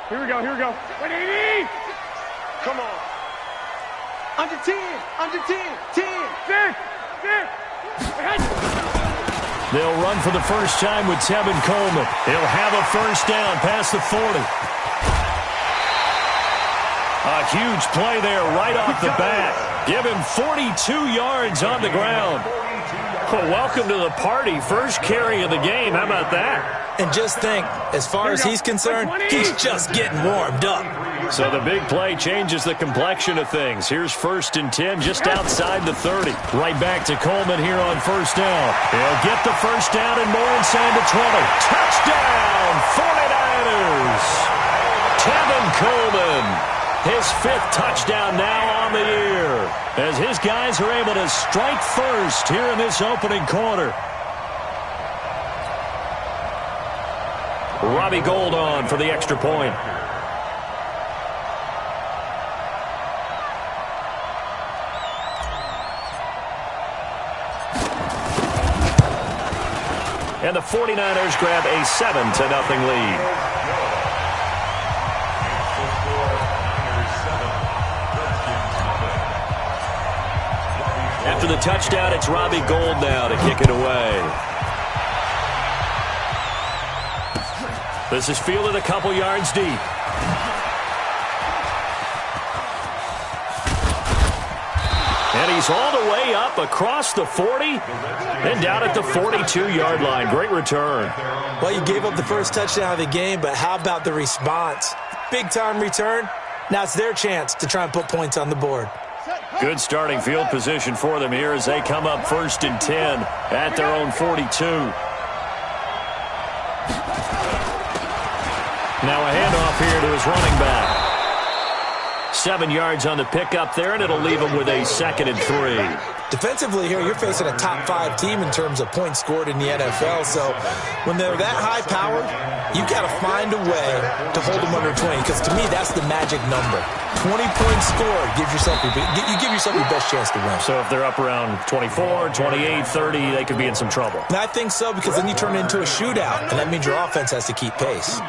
Here we go. 180! Come on. Under 10, 10. 6. They'll run for the first time with Tevin Coleman. He'll have a first down past the 40. A huge play there right off the bat. Give him 42 yards on the ground. Well, welcome to the party. First carry of the game. How about that? And just think, as far as he's concerned, he's just getting warmed up. So the big play changes the complexion of things. Here's 1st and 10 just outside the 30. Right back to Coleman here on first down. He'll get the first down and more inside the 20. Touchdown, 49ers. Tevin Coleman, his 5th touchdown now on the year, as his guys are able to strike first here in this opening quarter. Robbie Gould on for the extra point. And the 49ers grab a 7-0 lead. After the touchdown, it's Robbie Gould now to kick it away. This is fielded a couple yards deep. And he's all the way up across the 40 and down at the 42-yard line. Great return. Well, you gave up the first touchdown of the game, but how about the response? Big-time return. Now it's their chance to try and put points on the board. Good starting field position for them here as they come up 1st and 10 at their own 42. Now a handoff here to his running back. 7 yards on the pickup there, and it'll leave him with a 2nd and 3. Defensively here, you're facing a top-5 team in terms of points scored in the NFL. So when they're that high-powered, you've got to find a way to hold them under 20, because to me, that's the magic number. 20 points scored gives yourself you give yourself your best chance to win. So if they're up around 24, 28, 30, they could be in some trouble. And I think so, because then you turn it into a shootout, and that means your offense has to keep pace.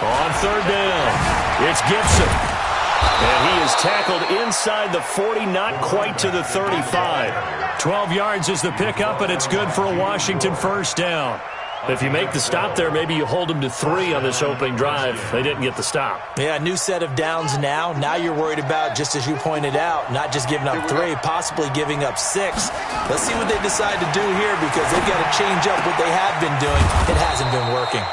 On 3rd down, it's Gibson. And he is tackled inside the 40, not quite to the 35. 12 yards is the pickup, and it's good for a Washington first down. If you make the stop there, maybe you hold them to 3 on this opening drive. They didn't get the stop. Yeah, new set of downs now. Now you're worried about, just as you pointed out, not just giving up 3, possibly giving up 6. Let's see what they decide to do here, because they've got to change up what they have been doing. It hasn't been working.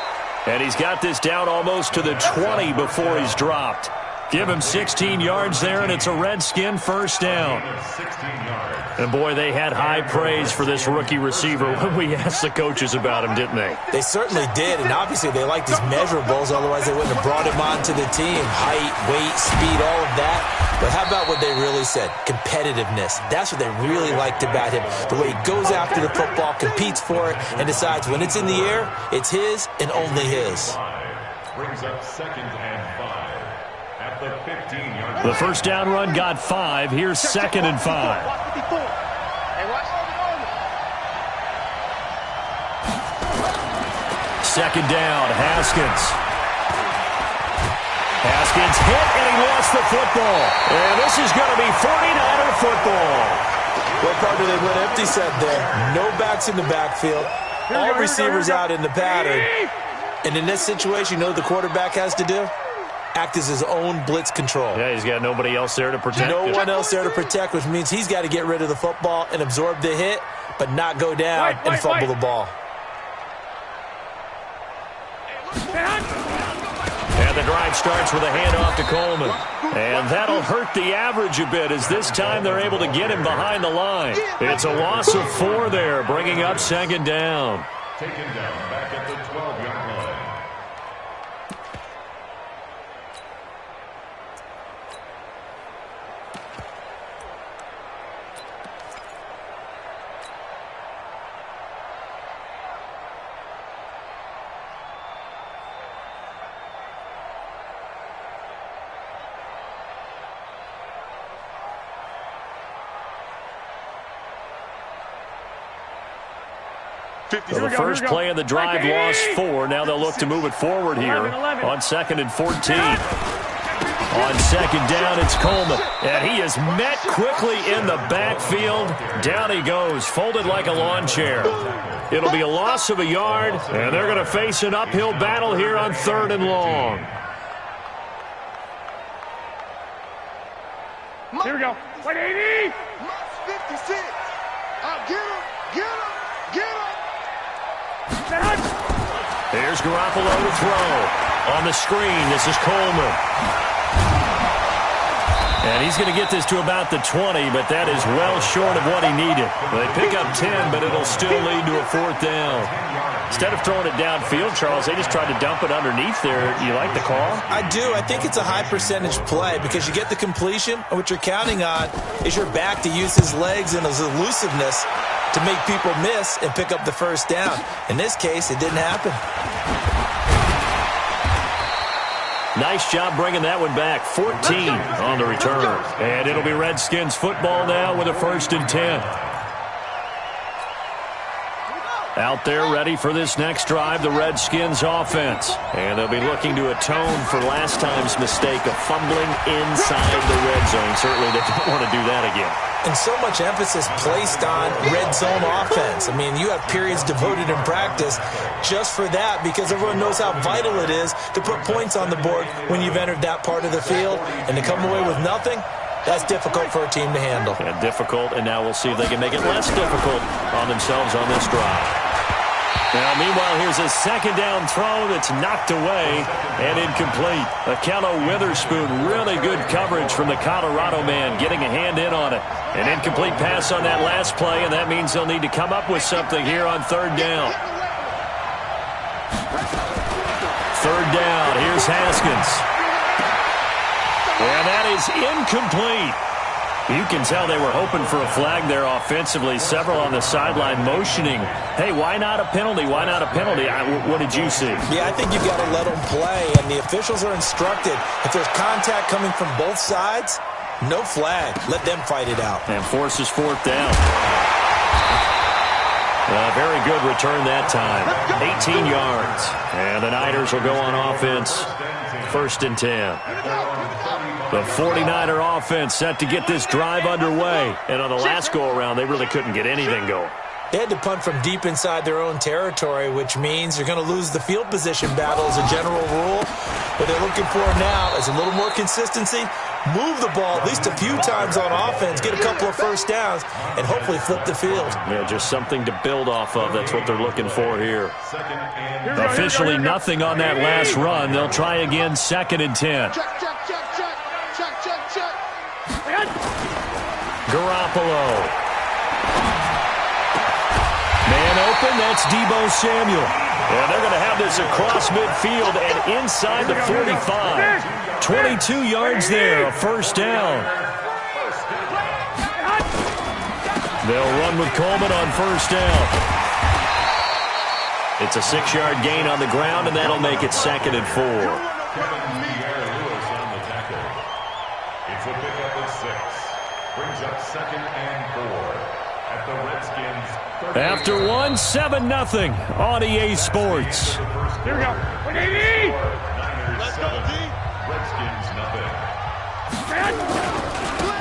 And he's got this down almost to the 20 before he's dropped. Give him 16 yards there, and it's a Redskin first down. And, boy, they had high praise for this rookie receiver when we asked the coaches about him, didn't they? They certainly did, and obviously they liked his measurables. Otherwise, they wouldn't have brought him onto the team. Height, weight, speed, all of that. But how about what they really said? Competitiveness. That's what they really liked about him. The way he goes after the football, competes for it, and decides when it's in the air, it's his and only his. Brings up 2nd and 5. The first down run got 5. Here's 2nd and 5. Second down, Haskins. Haskins hit, and he lost the football. And this is going to be 49er football. What part do they went empty set there? No backs in the backfield. All receivers out in the pattern. And in this situation, you know what the quarterback has to do? Act as his own blitz control. Yeah, he's got nobody else there to protect. No one else there to protect, which means he's got to get rid of the football and absorb the hit, but not go down and fumble the ball. And the drive starts with a handoff to Coleman. And that'll hurt the average a bit, as this time they're able to get him behind the line. It's a loss of 4 there, bringing up 2nd down. Taken down back at the 12-yard line. So the first play of the drive lost 4. Now they'll look to move it forward here on 2nd and 14. On 2nd down, it's Coleman. And he is met quickly in the backfield. Down he goes, folded like a lawn chair. It'll be a loss of a yard, and they're going to face an uphill battle here on 3rd and long. Here we go. 180. 56. Get him. Get him. Get him. Here's Garoppolo to throw. On the screen, this is Coleman. And he's going to get this to about the 20, but that is well short of what he needed. They pick up 10, but it'll still lead to a 4th down. Instead of throwing it downfield, Charles, they just tried to dump it underneath there. You like the call? I do. I think it's a high percentage play because you get the completion, and what you're counting on is your back to use his legs and his elusiveness to make people miss and pick up the 1st down. In this case, it didn't happen. Nice job bringing that one back. 14 on the return. And it'll be Redskins football now with a 1st and 10. Out there ready for this next drive, the Redskins offense. And they'll be looking to atone for last time's mistake of fumbling inside the red zone. Certainly they don't want to do that again. And so much emphasis placed on red zone offense. I mean, you have periods devoted in practice just for that because everyone knows how vital it is to put points on the board when you've entered that part of the field. And to come away with nothing, that's difficult for a team to handle. Yeah, difficult, and now we'll see if they can make it less difficult on themselves on this drive. Now, meanwhile, here's a 2nd down throw that's knocked away and incomplete. Akello Witherspoon, really good coverage from the Colorado man, getting a hand in on it. An incomplete pass on that last play, and that means they'll need to come up with something here on 3rd down. 3rd down, here's Haskins. And that is incomplete. You can tell they were hoping for a flag there offensively. Several on the sideline motioning, hey, why not a penalty? Why not a penalty? What did you see? Yeah, I think you've got to let them play, and the officials are instructed. If there's contact coming from both sides, no flag. Let them fight it out. And forces 4th down. Very good return that time. 18 yards. And the Niners will go on offense. 1st and 10. The 49er offense set to get this drive underway. And on the last go-around, they really couldn't get anything going. They had to punt from deep inside their own territory, which means you're going to lose the field position battle as a general rule. What they're looking for now is a little more consistency, move the ball at least a few times on offense, get a couple of 1st downs, and hopefully flip the field. Yeah, just something to build off of. That's what they're looking for here. Officially nothing on that last run. They'll try again, 2nd and 10. Garoppolo. Man open, that's Deebo Samuel. And they're going to have this across midfield and inside the 45. 22 yards there, a 1st down. They'll run with Coleman on 1st down. It's a 6-yard gain on the ground, and that'll make it 2nd and 4. It's a pickup of 6. Brings up 2nd and 4 at the Redskins. After 1, 7-0 on EA Sports. Here we go. 180. Let's go, D. Redskins nothing.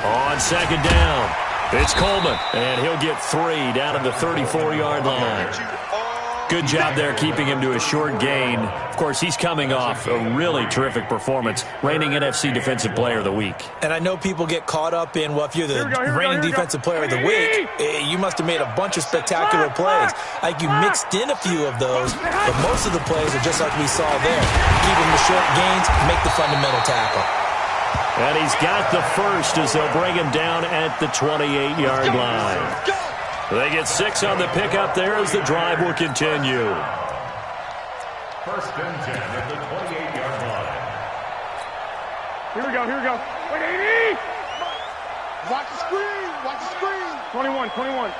On 2nd down, it's Coleman, and he'll get 3 down at the 34-yard line. Good job there keeping him to a short gain. Of course, he's coming off a really terrific performance, reigning NFC Defensive Player of the Week. And I know people get caught up in, well, if you're the reigning Defensive Player of the Week, you must have made a bunch of spectacular plays. I think you mixed in a few of those, but most of the plays are just like we saw there. Keep him to short gains, make the fundamental tackle. And he's got the first as they'll bring him down at the 28-yard line. They get 6 on the pickup there as the drive will continue. 1st and 10 at the 28-yard line. Here we go. Here we go. 180. Watch the screen. Watch the screen. 21. 21.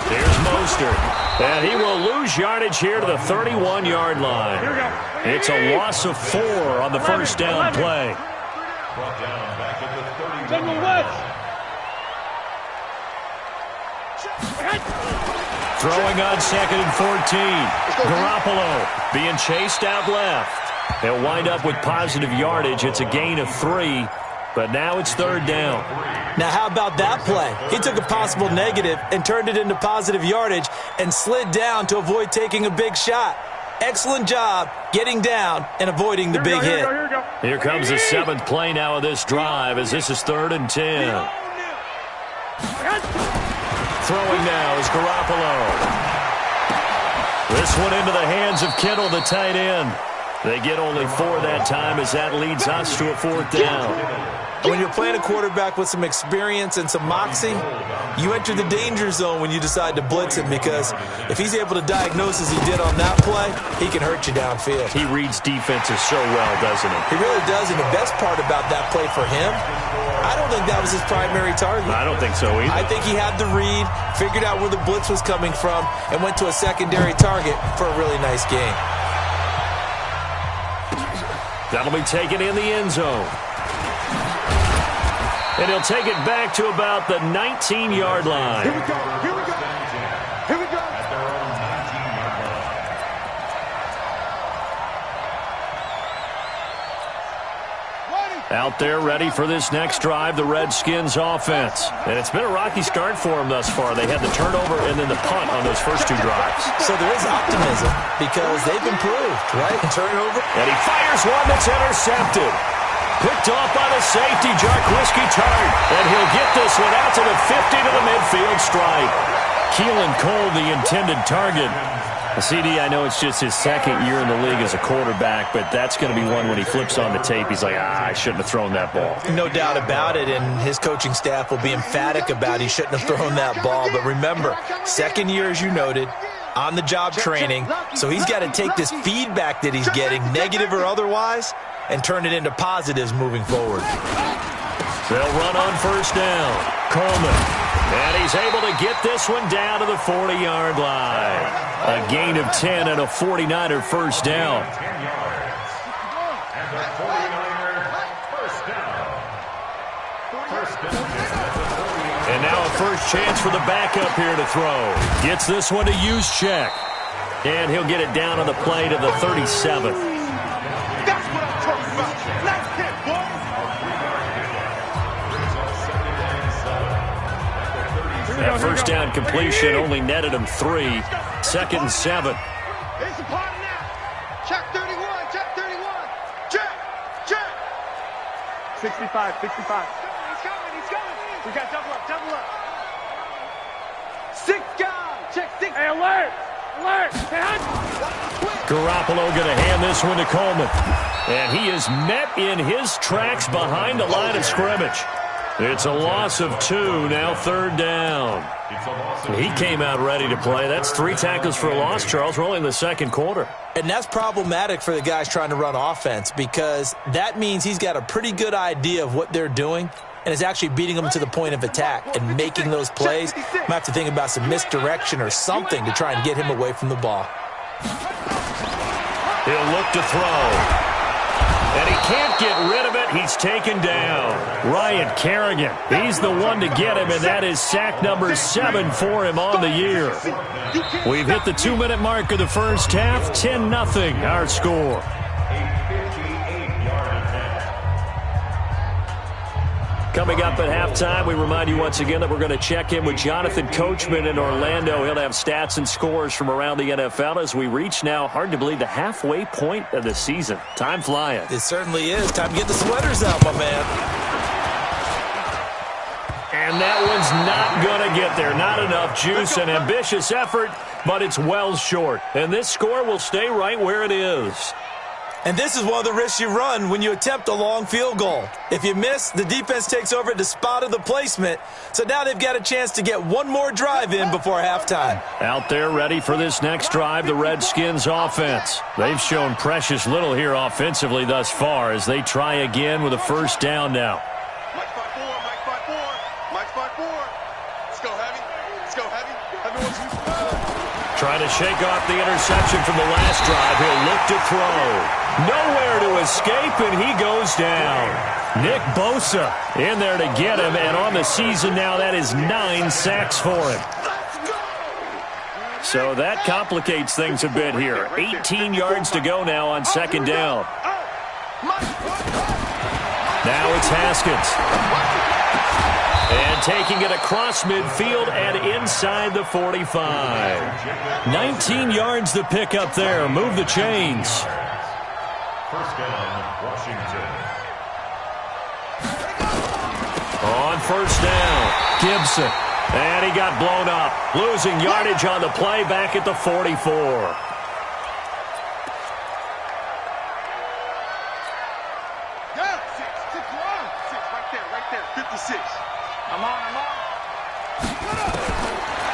Here's Mostert. And he will lose yardage here to the 31-yard line. Here we go. It's a loss of 4 on the 1st down play. Brought down back at the 31. Throwing on 2nd and 14. Garoppolo being chased out left. He'll wind up with positive yardage. It's a gain of 3, but now it's 3rd down. Now, how about that play? He took a possible negative and turned it into positive yardage and slid down to avoid taking a big shot. Excellent job getting down and avoiding the big hit. Here comes the 7th play now of this drive as this is 3rd and 10. Throwing now is Garoppolo. This one into the hands of Kittle, the tight end. They get only 4 that time as that leads us to a 4th down. When you're playing a quarterback with some experience and some moxie, you enter the danger zone when you decide to blitz him, because if he's able to diagnose as he did on that play, he can hurt you downfield. He reads defenses so well, doesn't he? He really does, and the best part about that play for him, I don't think that was his primary target. I don't think so either. I think he had the read, figured out where the blitz was coming from, and went to a secondary target for a really nice game. That'll be taken in the end zone. And he'll take it back to about the 19-yard line. Here we go. Here we go. Here we go. At their own 19-yard line. Out there ready for this next drive, the Redskins offense. And it's been a rocky start for them thus far. They had the turnover and then the punt on those first 2 drives. So there is optimism because they've improved, right? Turnover. And he fires one that's intercepted. Picked off by the safety, Jarkowski Tart. And he'll get this one out to the 50 to the midfield stripe. Keelan Cole, the intended target. CD, I know it's just his 2nd year in the league as a quarterback, but that's going to be one when he flips on the tape, he's like, I shouldn't have thrown that ball. No doubt about it, and his coaching staff will be emphatic about he shouldn't have thrown that ball. But remember, 2nd year, as you noted, on-the-job training, so he's got to take this feedback that he's getting, negative or otherwise, and turn it into positives moving forward. They'll run on 1st down. Coleman. And he's able to get this one down to the 40-yard line. A gain of 10 and a 49er first down. 10 yards. And the 49er first down. First down. And now a first chance for the backup here to throw. Gets this one to Juszczyk. And he'll get it down on the play to the 37th. That's what I'm talking about. Nice hit, boy. That first down completion only netted him 3. 2nd and 7. It's a party now. Check 31. Check 31. Check. Check. 65. 65. He's coming. He's coming. We got double up. Double up. 6 guys. Check 6. Hey, alert. Alert. Garoppolo going to hand this one to Coleman. And he is met in his tracks behind the line of scrimmage. It's a loss of 2, now 3rd down. He came out ready to play. That's 3 tackles for a loss, Charles. We're only in the 2nd quarter. And that's problematic for the guys trying to run offense, because that means he's got a pretty good idea of what they're doing and is actually beating them to the point of attack and making those plays. Might have to think about some misdirection or something to try and get him away from the ball. He'll look to throw. And he can't get rid of it. He's taken down. Ryan Kerrigan. He's the one to get him, and that is sack number 7 for him on the year. We've hit the 2-minute mark of the first half. 10-0 our score. Coming up at halftime, we remind you once again that we're going to check in with Jonathan Coachman in Orlando. He'll have stats and scores from around the NFL as we reach now, hard to believe, the halfway point of the season. Time flying. It certainly is. Time to get the sweaters out, my man. And that one's not going to get there. Not enough juice. An ambitious effort, but it's well short. And this score will stay right where it is. And this is one of the risks you run when you attempt a long field goal. If you miss, the defense takes over at the spot of the placement. So now they've got a chance to get one more drive in before halftime. Out there ready for this next drive, the Redskins offense. They've shown precious little here offensively thus far as they try again with a first down now. Mike 5-4. Mike 5-4. Mike 5-4. Let's go heavy. Let's go heavy. Everyone's trying to shake off the interception from the last drive. He'll look to throw. Nowhere to escape, and he goes down. Nick Bosa in there to get him, and on the season now, that is 9 sacks for him. So that complicates things a bit here. 18 yards to go now on second down. Now it's Haskins. And taking it across midfield and inside the 45. 19 yards to pick up there. Move the chains. First down, Washington. On first down, Gibson. And he got blown up. Losing yardage on the play back at the 44.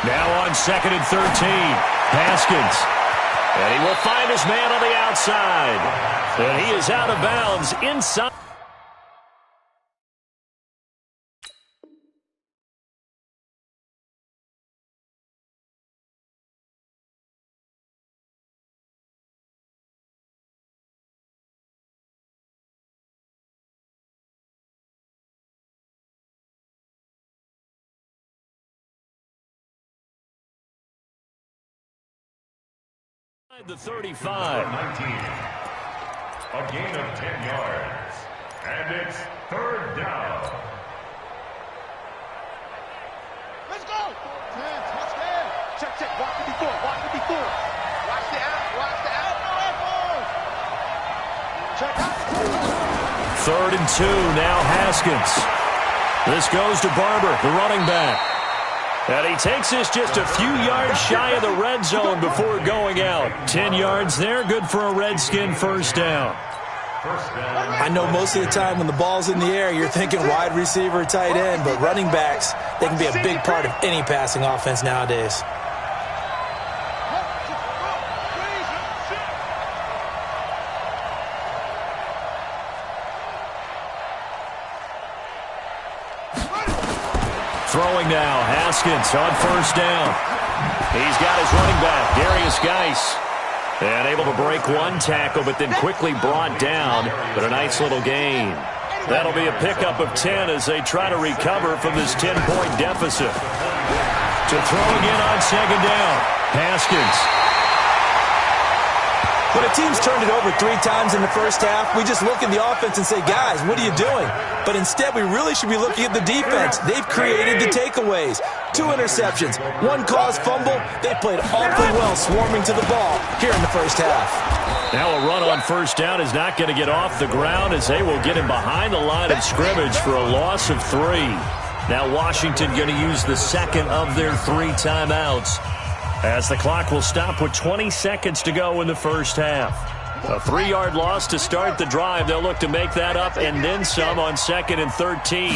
Now on second and 13, Haskins. And he will find his man on the outside. And he is out of bounds inside. The 35. 19. A gain of 10 yards. And it's third down. Let's go. 10, touchdown. Check, check. Watch 54. Watch 54. Watch the out. Watch the out. Check out. Third and 2. Now Haskins. This goes to Barber, the running back. And he takes this just a few yards shy of the red zone before going out. 10 yards there, good for a Redskin first down. I know most of the time when the ball's in the air, you're thinking wide receiver, tight end, but running backs, they can be a big part of any passing offense nowadays. Throwing now, Haskins on first down. He's got his running back, Darius Geis. And able to break one tackle, but then quickly brought down. But a nice little gain. That'll be a pickup of 10 as they try to recover from this 10-point deficit. To throw again on second down, Haskins. When a team's turned it over 3 times in the first half, we just look at the offense and say, guys, what are you doing? But instead, we really should be looking at the defense. They've created the takeaways. 2 interceptions, 1 caused fumble. They played awfully well swarming to the ball here in the first half. Now a run on first down is not going to get off the ground as they will get him behind the line of scrimmage for a loss of 3. Now Washington going to use the second of their 3 timeouts, as the clock will stop with 20 seconds to go in the first half. A 3-yard loss to start the drive. They'll look to make that up and then some on second and 13.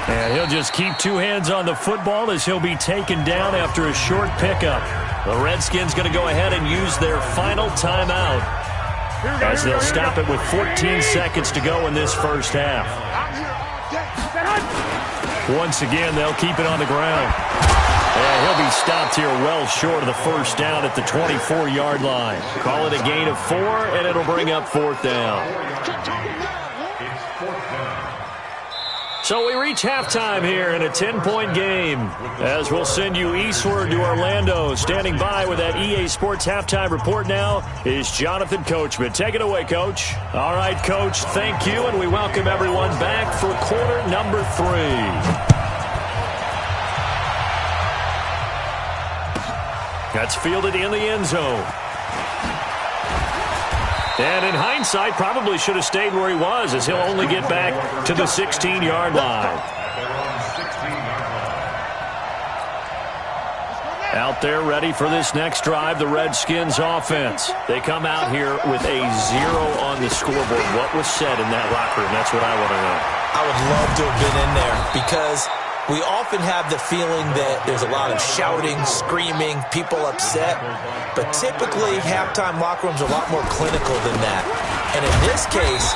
And he'll just keep 2 hands on the football as he'll be taken down after a short pickup. The Redskins going to go ahead and use their final timeout as they'll stop it with 14 seconds to go in this first half. Once again, they'll keep it on the ground. And he'll be stopped here well short of the first down at the 24-yard line. Call it a gain of 4, and it'll bring up 4th down. So we reach halftime here in a 10-point game as we'll send you eastward to Orlando. Standing by with that EA Sports halftime report now is Jonathan Coachman. Take it away, Coach. All right, Coach, thank you, and we welcome everyone back for quarter number 3. That's fielded in the end zone. And in hindsight, probably should have stayed where he was, as he'll only get back to the 16-yard line. Out there ready for this next drive, the Redskins offense. They come out here with a 0 on the scoreboard. What was said in that locker room? That's what I want to know. I would love to have been in there because we often have the feeling that there's a lot of shouting, screaming, people upset. But typically, halftime locker rooms are a lot more clinical than that. And in this case,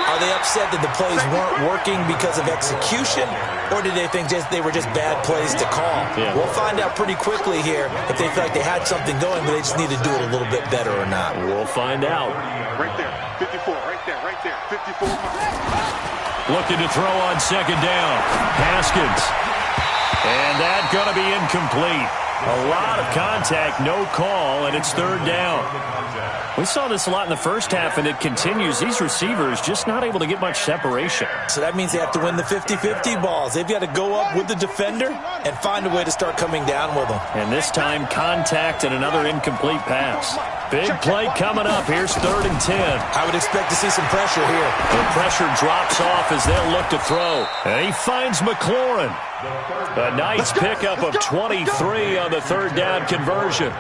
are they upset that the plays weren't working because of execution? Or did they think they were just bad plays to call? Yeah. We'll find out pretty quickly here if they feel like they had something going, but they just need to do it a little bit better or not. We'll find out. Right there. 54. Right there. Right there. 54. Looking to throw on second down. Haskins. And that's going to be incomplete. A lot of contact, no call, and it's third down. We saw this a lot in the first half, and it continues. These receivers just not able to get much separation. So that means they have to win the 50-50 balls. They've got to go up with the defender and find a way to start coming down with them. And this time, contact and another incomplete pass. Big play coming up. Here's 3rd and 10. I would expect to see some pressure here. The pressure drops off as they'll look to throw. And he finds McLaurin. A nice pickup of 23 on the third down conversion.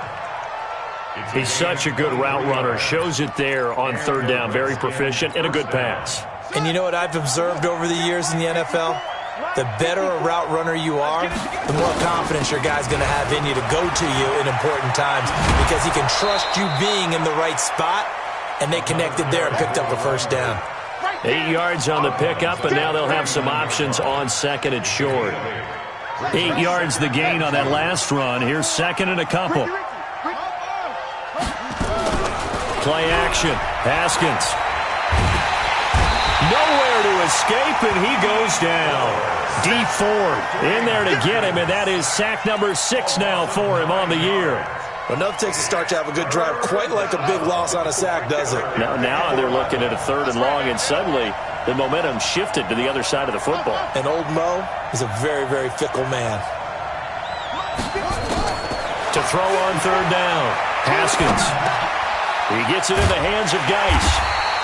He's such a good route runner. Shows it there on third down. Very proficient and a good pass. And you know what I've observed over the years in the NFL? The better a route runner you are, the more confidence your guy's going to have in you to go to you in important times because he can trust you being in the right spot, and they connected there and picked up a first down. 8 yards on the pickup, and now they'll have some options on second and short. 8 yards the gain on that last run. Here's second and a couple. Play action. Haskins. Nowhere to escape, and he goes down. D Ford in there to get him, and that is sack number 6 now for him on the year. Enough takes a start to have a good drive, quite like a big loss on a sack, does it? Now they're looking at a 3rd and long, and suddenly the momentum shifted to the other side of the football. And old Mo is a very, very fickle man. To throw on 3rd down, Haskins. He gets it in the hands of Geis.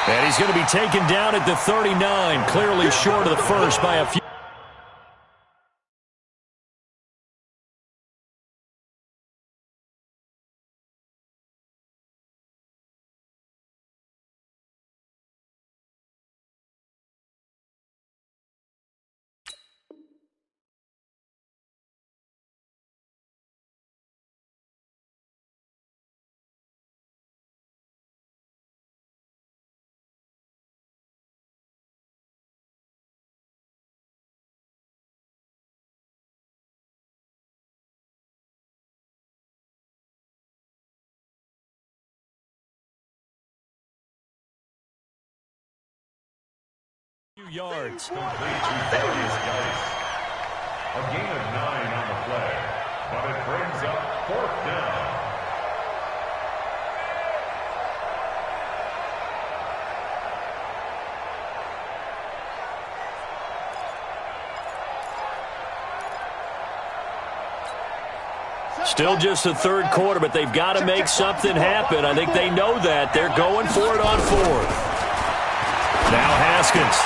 And he's going to be taken down at the 39, clearly short of the first by a few. Yards. A gain of 9 on the play, but it brings up 4th down. Still just the 3rd quarter, but they've got to make something happen. I think they know that. They're going for it on 4th. Now Haskins.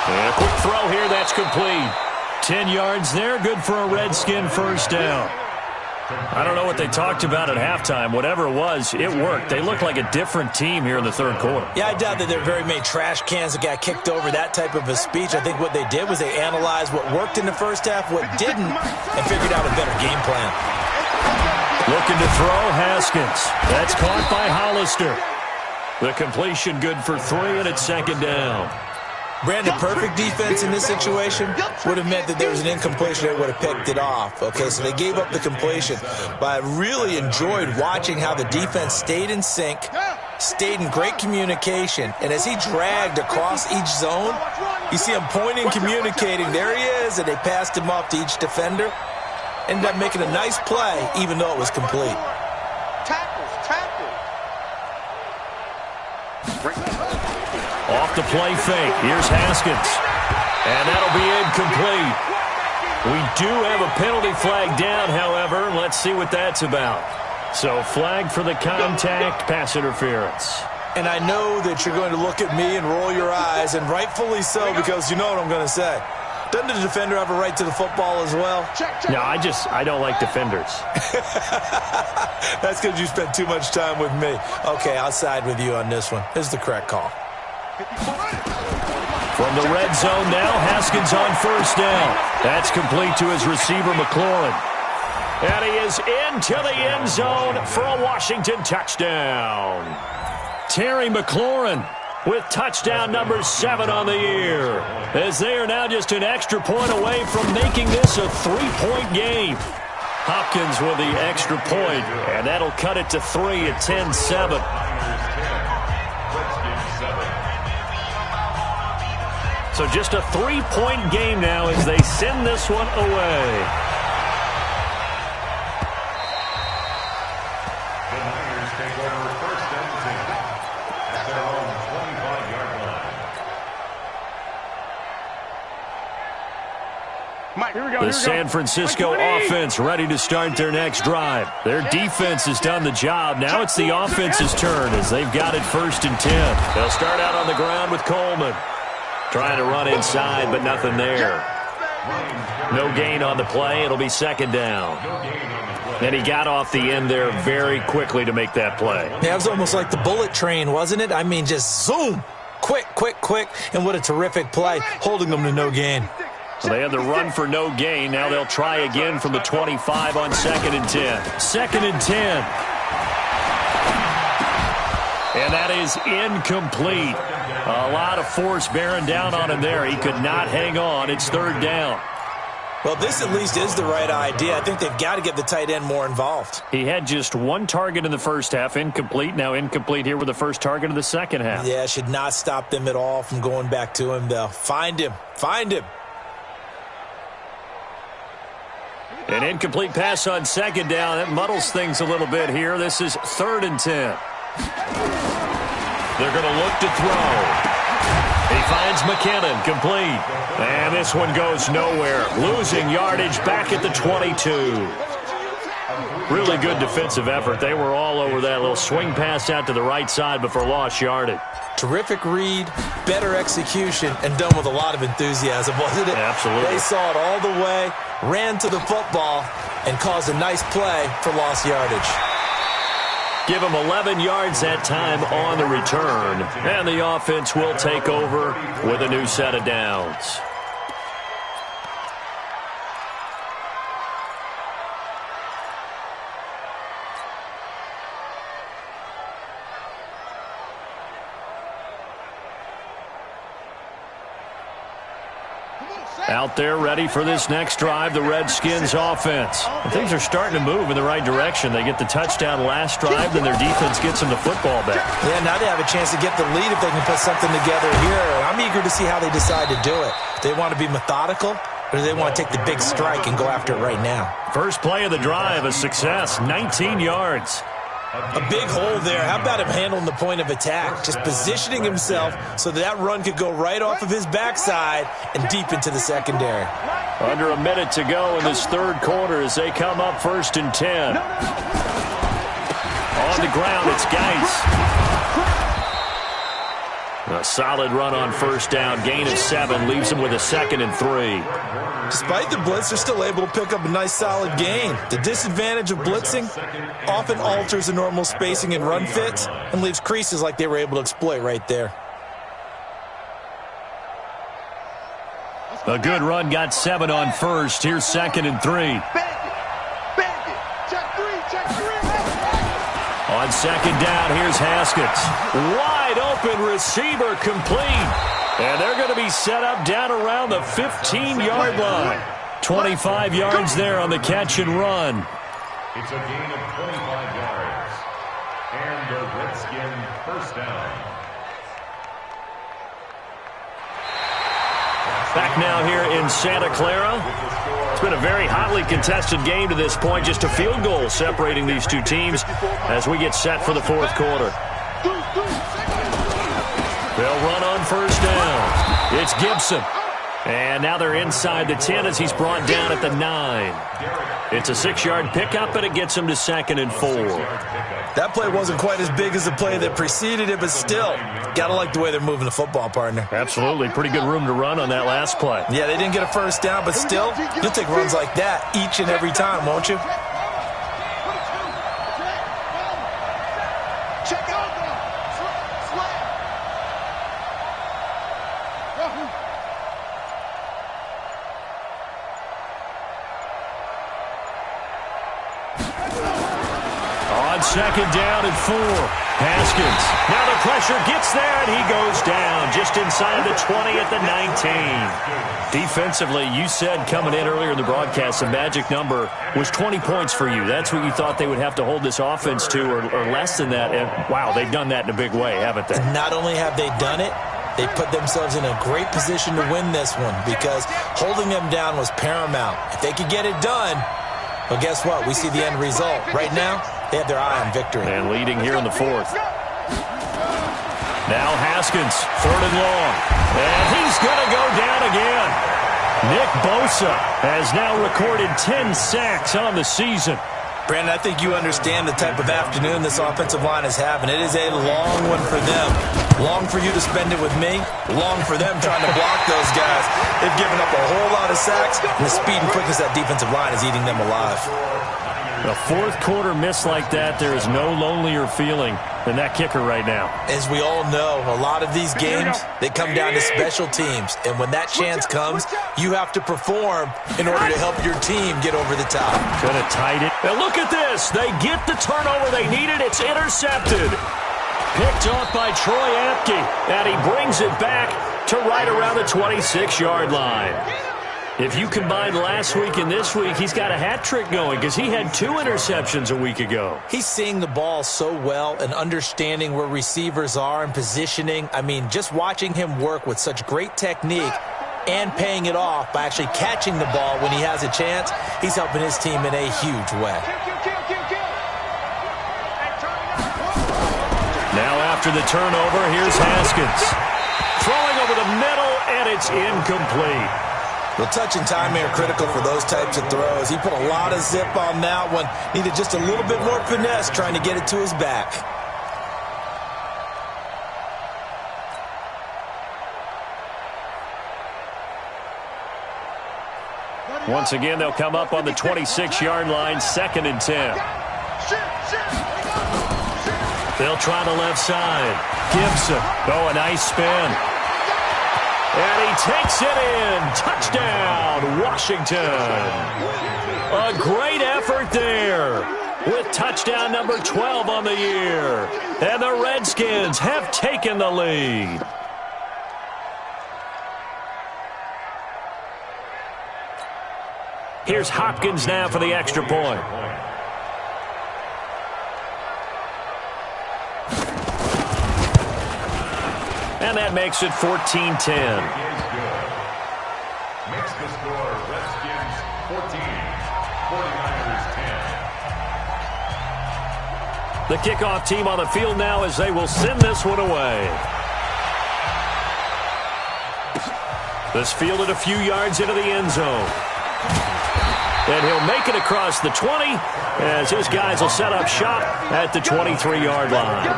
And a quick throw here, that's complete. 10 yards there, good for a Redskin first down. I don't know what they talked about at halftime. Whatever it was, it worked. They look like a different team here in the 3rd quarter. Yeah, I doubt that there are very many trash cans that got kicked over, that type of a speech. I think what they did was they analyzed what worked in the first half, what didn't, and figured out a better game plan. Looking to throw, Haskins. That's caught by Hollister. The completion good for 3, and it's 2nd down. Brandon, perfect defense in this situation would have meant that there was an incompletion that would have picked it off. Okay, so they gave up the completion. But I really enjoyed watching how the defense stayed in sync, stayed in great communication, and as he dragged across each zone, you see him pointing, communicating. There he is, and they passed him off to each defender. Ended up making a nice play, even though it was complete. Off the play fake. Here's Haskins. And that'll be incomplete. We do have a penalty flag down, however. Let's see what that's about. So flag for the contact, pass interference. And I know that you're going to look at me and roll your eyes, and rightfully so, because you know what I'm going to say. Doesn't the defender have a right to the football as well? No, I don't like defenders. That's because you spent too much time with me. Okay, I'll side with you on this one. This is the correct call. From the red zone now, Haskins on first down. That's complete to his receiver, McLaurin. And he is into the end zone for a Washington touchdown. Terry McLaurin with touchdown number 7 on the year, as they are now just an extra point away from making this a 3-point game. Hopkins with the extra point, and that'll cut it to 3 at 10-7. So just a 3-point game now as they send this one away. The Niners take over first and 10 at their own 25-yard line. Here we go. The San Francisco offense ready to start their next drive. Their defense has done the job. Now it's the offense's turn as they've got it first and 10. They'll start out on the ground with Coleman. Trying to run inside, but nothing there. No gain on the play. It'll be second down. And he got off the end there very quickly to make that play. Yeah, it was almost like the bullet train, wasn't it? I mean, just zoom. Quick, quick, quick. And what a terrific play, holding them to no gain. Well, they had the run for no gain. Now they'll try again from the 25 on second and 10. Second and 10. And that is incomplete. A lot of force bearing down on him there. He could not hang on. It's third down. Well, this at least is the right idea. I think they've got to get the tight end more involved. He had just one target in the first half, incomplete. Now incomplete here with the first target of the second half. Yeah, should not stop them at all from going back to him, though. Find him. Find him. An incomplete pass on second down. That muddles things a little bit here. This is third and 10. They're going to look to throw. He finds McKinnon, complete. And this one goes nowhere. Losing yardage back at the 22. Really good defensive effort. They were all over that little swing pass out to the right side before lost yardage. Terrific read, better execution, and done with a lot of enthusiasm, wasn't it? Absolutely. They saw it all the way, ran to the football, and caused a nice play for lost yardage. Give him 11 yards that time on the return. And the offense will take over with a new set of downs. Out there ready for this next drive, the Redskins offense. And things are starting to move in the right direction. They get the touchdown last drive, then their defense gets them the football back. Yeah, now they have a chance to get the lead if they can put something together here. I'm eager to see how they decide to do it. Do they want to be methodical, or do they want to take the big strike and go after it right now? First play of the drive, a success, 19 yards. A big hole there. How about him handling the point of attack? Just positioning himself so that run could go right off of his backside and deep into the secondary. Under a minute to go in this third quarter as they come up first and 10. On the ground, it's Geis. A solid run on first down. Gain of 7 leaves him with a second and 3. Despite the blitz, they're still able to pick up a nice solid gain. The disadvantage of blitzing often alters the normal spacing and run fits and leaves creases like they were able to exploit right there. A good run got 7 on first. Here's second and 3. On second down, here's Haskins. Wide open receiver, complete. And they're going to be set up down around the 15-yard line. 25 yards there on the catch and run. It's a gain of 25 yards. And the Redskin first down. Back now here in Santa Clara. It's been a very hotly contested game to this point. Just a field goal separating these two teams as we get set for the fourth quarter. They'll run on first down. It's Gibson. And now they're inside the 10 as he's brought down at the 9. It's a 6-yard pickup, and it gets him to second and 4. That play wasn't quite as big as the play that preceded it, but still, got to like the way they're moving the football, partner. Absolutely. Pretty good room to run on that last play. Yeah, they didn't get a first down, but still, you'll take runs like that each and every time, won't you? Second down and 4. Haskins. Now the pressure gets there, and he goes down just inside the 20 at the 19. Defensively, you said coming in earlier in the broadcast, the magic number was 20 points for you. That's what you thought they would have to hold this offense to, or less than that. And, wow, they've done that in a big way, haven't they? Not only have they done it, They put themselves in a great position to win this one because holding them down was paramount. If they could get it done, well, guess what? We see the end result. Right now, they have their eye on victory. And leading here in the fourth. Now Haskins, 3rd and long. And he's going to go down again. Nick Bosa has now recorded 10 sacks on the season. Brandon, I think you understand the type of afternoon this offensive line is having. It is a long one for them. Long for you to spend it with me. Long for them trying to block those guys. They've given up a whole lot of sacks, and the speed and quickness of that defensive line is eating them alive. A fourth quarter miss like that, there is no lonelier feeling than that kicker right now. As we all know, a lot of these games, they come down to special teams. And when that chance comes, you have to perform in order to help your team get over the top. Could have tied it. And look at this. They get the turnover they needed. It's intercepted. Picked off by Troy Apke. And he brings it back to right around the 26-yard line. If you combine last week and this week, he's got a hat trick going because he had 2 interceptions a week ago. He's seeing the ball so well and understanding where receivers are and positioning. I mean, just watching him work with such great technique and paying it off by actually catching the ball when he has a chance, he's helping his team in a huge way. Now after the turnover, here's Haskins. Throwing over the middle, and it's incomplete. The touch and timing are critical for those types of throws. He put a lot of zip on that one. Needed just a little bit more finesse trying to get it to his back. Once again, they'll come up on the 26-yard line, 2nd and 10. They'll try the left side. Gibson. Oh, a nice spin. And he takes it in. Touchdown, Washington. A great effort there with touchdown number 12 on the year. And the Redskins have taken the lead. Here's Hopkins now for the extra point. And that makes it 14-10. Makes the score Redskins 14, 49ers 10. The kickoff team on the field now as they will send this one away. This fielded a few yards into the end zone. And he'll make it across the 20 as his guys will set up shop at the 23-yard line.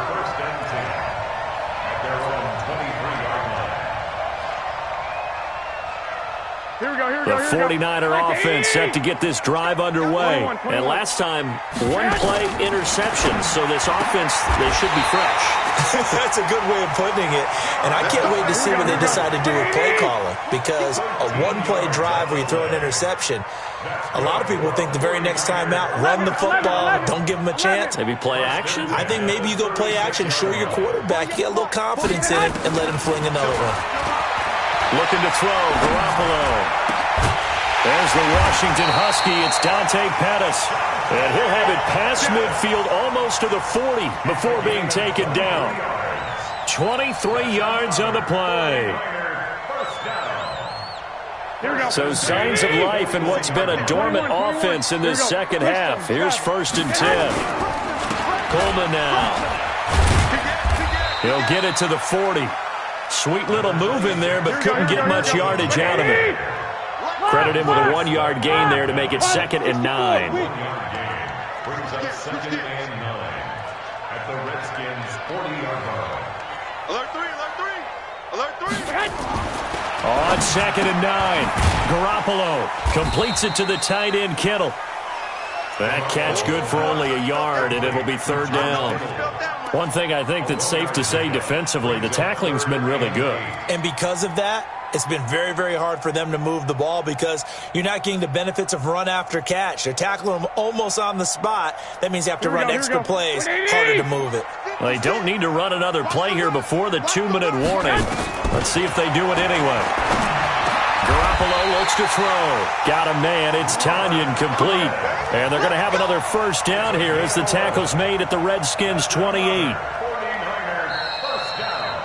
The 49er offense set to get this drive underway. And last time, 1 play interception. So this offense, they should be fresh. That's a good way of putting it. And I can't wait to see what they decide to do with play calling. Because a 1-play drive where you throw an interception, a lot of people think the very next time out, run the football, don't give them a chance. Maybe play action? I think maybe you go play action, show your quarterback, get a little confidence in him, and let him fling another one. Looking to throw, Garoppolo. There's the Washington Husky. It's Dante Pettis. And he'll have it past midfield almost to the 40 before being taken down. 23 yards on the play. So signs of life in what's been a dormant offense in this second half. Here's 1st and 10. Coleman now. He'll get it to the 40. Sweet little move in there, but couldn't get much yardage out of it. Credit him with a 1-yard gain there to make it 2nd and 9. Brings up 2nd and 9 at the Redskins 40-yard line. Alert 3, alert 3, alert 3. On 2nd and 9, Garoppolo completes it to the tight end, Kittle. That catch good for only a yard, and it'll be 3rd down. One thing I think that's safe to say defensively, the tackling's been really good. And because of that, it's been very, very hard for them to move the ball because you're not getting the benefits of run after catch. They're tackling them almost on the spot. That means they have to run extra plays, harder to move it. Well, they don't need to run another play here before the 2-minute warning. Let's see if they do it anyway. Garoppolo looks to throw. Got a man. It's Tanyan complete. And they're going to have another 1st down here as the tackle's made at the Redskins 28. 49ers 1st down.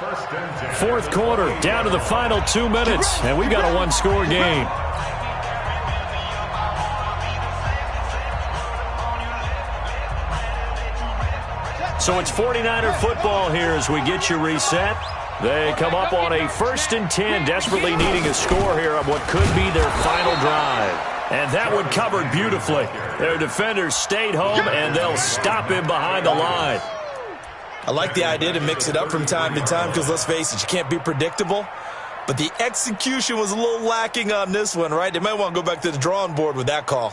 1st and fourth quarter, down to the final 2 minutes, and we've got a one-score game. So it's 49er football here as we get you reset. They come up on a 1st and 10, desperately needing a score here on what could be their final drive. And that one covered beautifully. Their defenders stayed home, and they'll stop him behind the line. I like the idea to mix it up from time to time because, let's face it, you can't be predictable. But the execution was a little lacking on this one, right? They might want to go back to the drawing board with that call.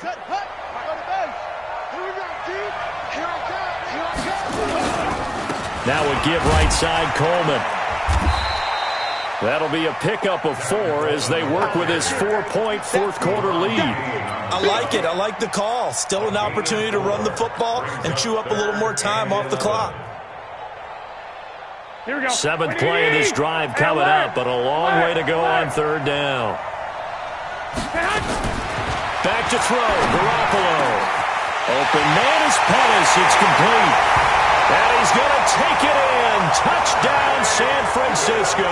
Set, hut, on the base. Here we go, dude. Here I come. Now we give right side Coleman. That'll be a pickup of 4 as they work with his 4-point fourth quarter lead. I like it. I like the call. Still an opportunity to run the football and chew up a little more time off the clock. Here we go. 7th play of this drive coming up, but a long way to go on 3rd down. Back to throw, Garoppolo. Open man is Pettis. It's complete. And he's going to take it in. Touchdown, San Francisco.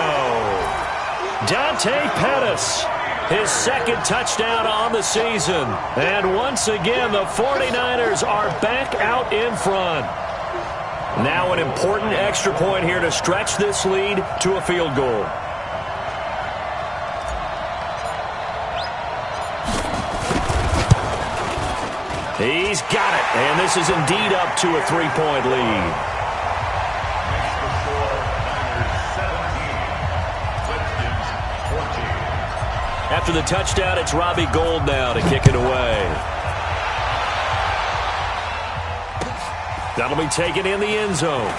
Dante Pettis, his 2nd touchdown on the season. And once again, the 49ers are back out in front. Now an important extra point here to stretch this lead to a field goal. He's got it, and this is indeed up to a 3-point lead. After the touchdown, it's Robbie Gould now to kick it away. That'll be taken in the end zone.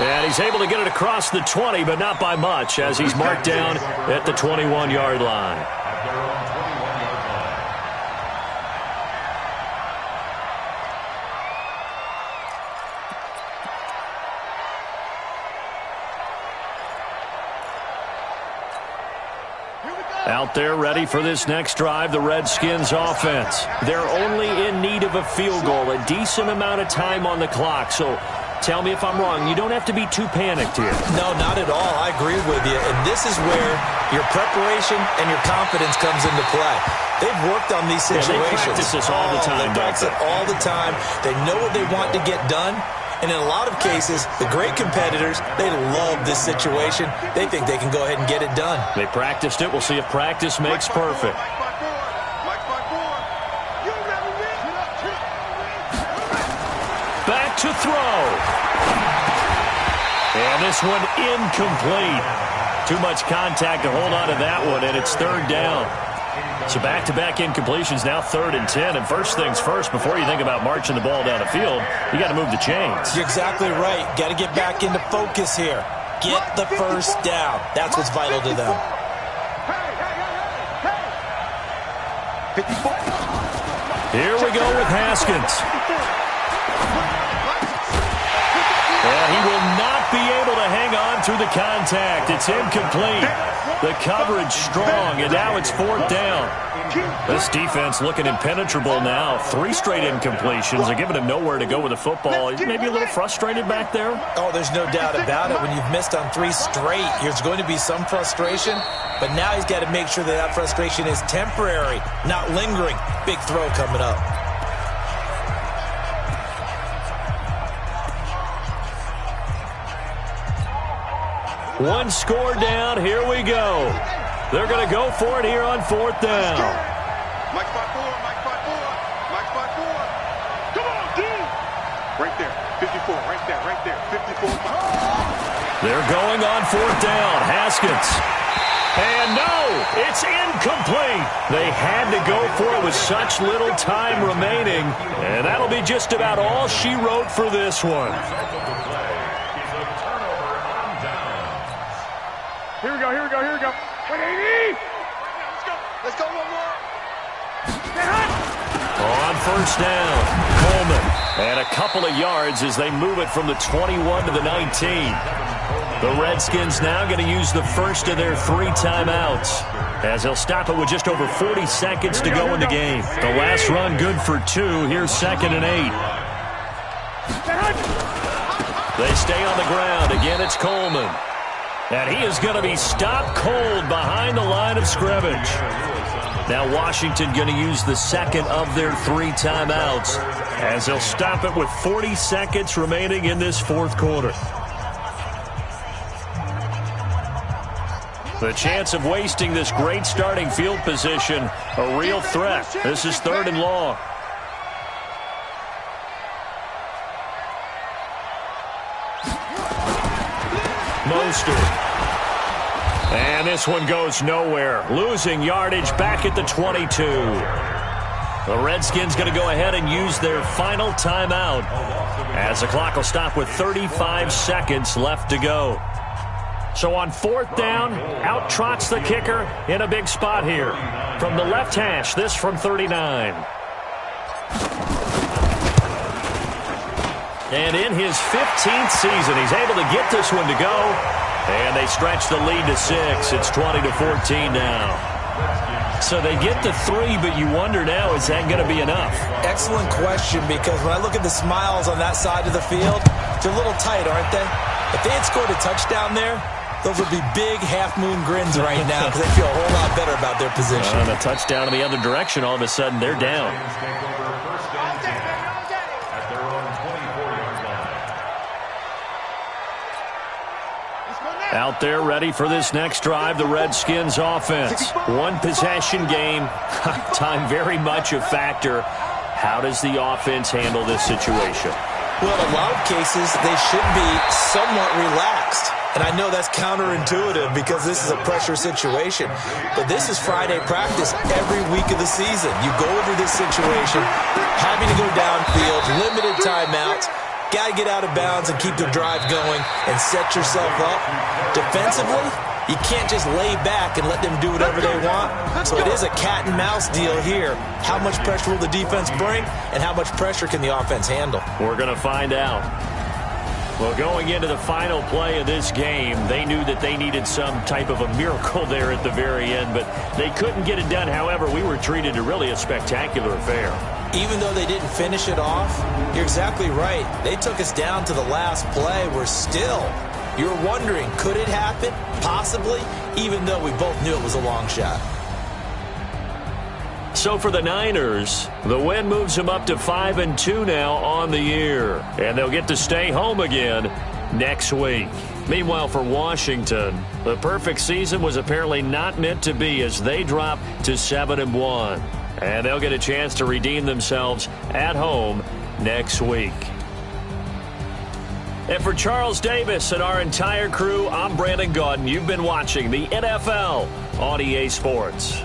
And he's able to get it across the 20, but not by much, as he's marked down at the 21-yard line. Out there ready for this next drive, the Redskins offense. They're only in need of a field goal, a decent amount of time on the clock. So tell me if I'm wrong. You don't have to be too panicked here. No, not at all. I agree with you. And this is where your preparation and your confidence comes into play. They've worked on these situations. Yeah, they practice this all the time. They practice it all the time. They know what they want to get done. And in a lot of cases, the great competitors, they love this situation. They think they can go ahead and get it done. They practiced it. We'll see if practice makes perfect. Back to throw. And this one incomplete. Too much contact to hold on to that one, and it's 3rd down. So back-to-back incompletions, now 3rd and 10. And first things first, before you think about marching the ball down the field, you got to move the chains. You're exactly right. Got to get back into focus here. Get the first down. That's what's vital to them. Here we go with Haskins. And he will not be able to hang on through the contact. It's incomplete. The coverage strong, and now it's 4th down. This defense looking impenetrable now. 3 straight incompletions. They're giving him nowhere to go with the football. He's maybe a little frustrated back there. Oh, there's no doubt about it. When you've missed on 3 straight, there's going to be some frustration. But now he's got to make sure that that frustration is temporary, not lingering. Big throw coming up. One score down. Here we go. They're going to go for it here on 4th down. Mike spot 4, Mike spot 4, Mike spot 4. Come on, dude. Right there, 54, right there, 54. They're going on 4th down. Haskins. And no, it's incomplete. They had to go for it with such little time remaining. And that'll be just about all she wrote for this one. Here we go, here we go, here we go. 180! Let's go one more. On 1st down, Coleman. And a couple of yards as they move it from the 21 to the 19. The Redskins now going to use the first of their 3 timeouts, as they'll stop it with just over 40 seconds to go in the game. The last run good for 2. Here's 2nd and 8. They stay on the ground. Again, it's Coleman. And he is going to be stopped cold behind the line of scrimmage. Now Washington going to use the second of their 3 timeouts as they'll stop it with 40 seconds remaining in this fourth quarter. The chance of wasting this great starting field position, a real threat. This is 3rd and long. Mostert. And this one goes nowhere. Losing yardage back at the 22. The Redskins going to go ahead and use their final timeout as the clock will stop with 35 seconds left to go. So on 4th down, out trots the kicker in a big spot here. From the left hash, this from 39. And in his 15th season, he's able to get this one to go. And they stretch the lead to 6. It's 20-14 now. So they get to 3, but you wonder now, is that going to be enough? Excellent question, because when I look at the smiles on that side of the field, they're a little tight, aren't they? If they had scored a touchdown there, those would be big half-moon grins right now because they feel a whole lot better about their position. And a touchdown in the other direction, all of a sudden they're down. Out there ready for this next drive, the Redskins offense. One possession game, time very much a factor. How does the offense handle this situation? Well, in a lot of cases, they should be somewhat relaxed. And I know that's counterintuitive because this is a pressure situation. But this is Friday practice every week of the season. You go into this situation, having to go downfield, limited timeouts, got to get out of bounds and keep the drive going and set yourself up. Defensively, you can't just lay back and let them do whatever they want. So it is a cat and mouse deal here. How much pressure will the defense bring and how much pressure can the offense handle? We're going to find out. Well, going into the final play of this game, they knew that they needed some type of a miracle there at the very end, but they couldn't get it done. However, we were treated to really a spectacular affair. Even though they didn't finish it off, you're exactly right. They took us down to the last play. We're still, you're wondering, could it happen? Possibly, even though we both knew it was a long shot. So for the Niners, the win moves them up to 5-2 now on the year. And they'll get to stay home again next week. Meanwhile, for Washington, the perfect season was apparently not meant to be as they drop to 7-1. And they'll get a chance to redeem themselves at home next week. And for Charles Davis and our entire crew, I'm Brandon Gaudin. You've been watching the NFL on EA Sports.